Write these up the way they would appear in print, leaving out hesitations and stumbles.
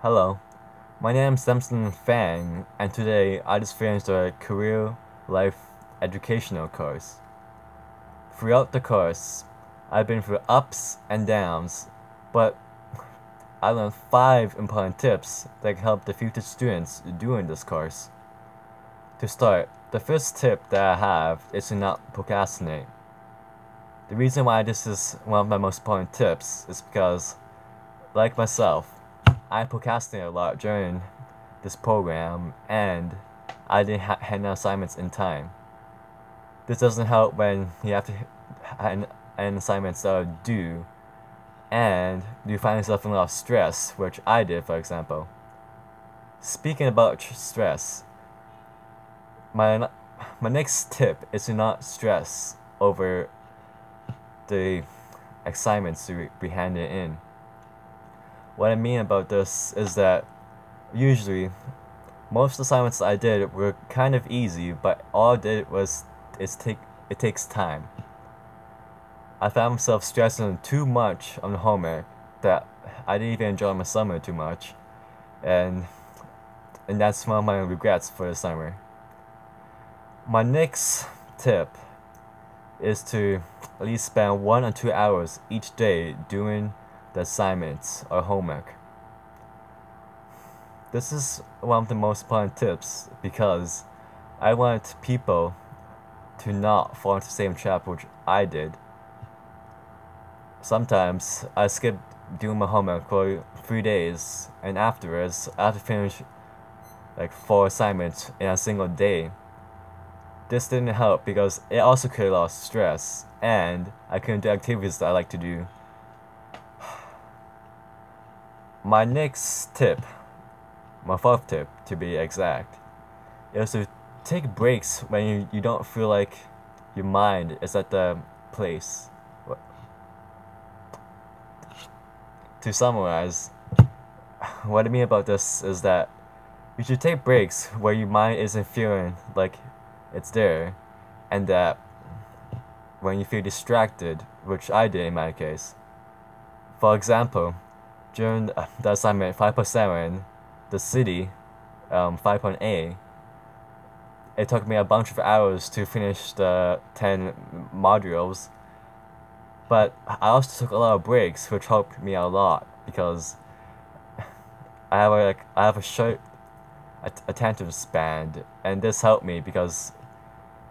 Hello, my name is SampsonFang, and today I just finished a career life educational course. Throughout the course, I've been through ups and downs, but I learned 5 important tips that can help the future students doing this course. To start, the first tip that I have is to not procrastinate. The reason why this is one of my most important tips is because, like myself, I procrastinated a lot during this program, and I didn't hand out assignments in time. This doesn't help when you have to hand assignments that are due, and you find yourself in a lot of stress, which I did, for example. Speaking about stress, my next tip is to not stress over the assignments to be handed in. What I mean about this is that usually most assignments I did were kind of easy, but all I did was it takes time. I found myself stressing too much on the homework that I didn't even enjoy my summer too much, and that's one of my regrets for the summer. My next tip is to at least spend 1 or 2 hours each day doing the assignments or homework. This is one of the most important tips because I want people to not fall into the same trap which I did. Sometimes I skip doing my homework for 3 days, and afterwards I have to finish like 4 assignments in a single day. This didn't help because it also created a lot of stress, and I couldn't do activities that I like to do. My next tip, my 4th tip to be exact, is to take breaks when you don't feel like your mind is at the place. To summarize, what I mean about this is that you should take breaks where your mind isn't feeling like it's there, and that when you feel distracted, which I did in my case. For example, during the assignment 5.7, the city, 5.A, it took me a bunch of hours to finish the 10 modules, but I also took a lot of breaks, which helped me a lot because I have a short attention span, and this helped me because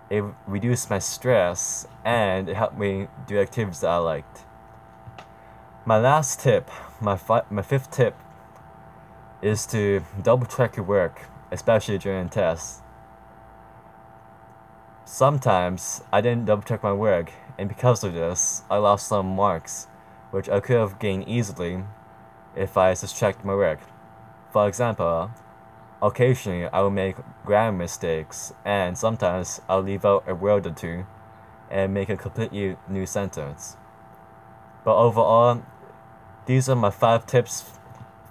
it reduced my stress and it helped me do activities that I liked. My last tip, my 5th tip, is to double check your work, especially during tests. Sometimes I didn't double check my work, and because of this, I lost some marks, which I could have gained easily if I just checked my work. For example, occasionally I will make grammar mistakes, and sometimes I'll leave out a word or two and make a completely new sentence. But overall, these are my 5 tips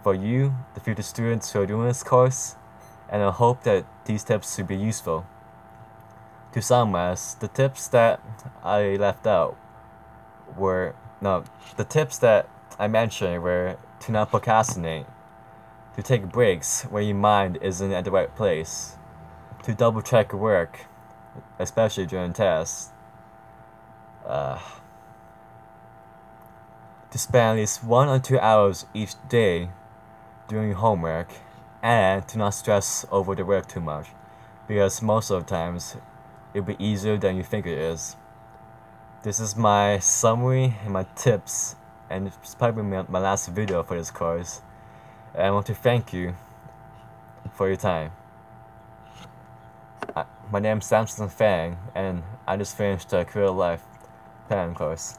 for you, the future students who are doing this course, and I hope that these tips will be useful. To summarize, the tips that I left out were, the tips that I mentioned were to not procrastinate, to take breaks where your mind isn't at the right place, to double check your work, especially during tests, to spend at least 1 or 2 hours each day doing homework, and to not stress over the work too much, because most of the times it'll be easier than you think it is. This is my summary and my tips, and it's probably my last video for this course. And I want to thank you for your time. My name is SampsonFang, and I just finished a career life planning course.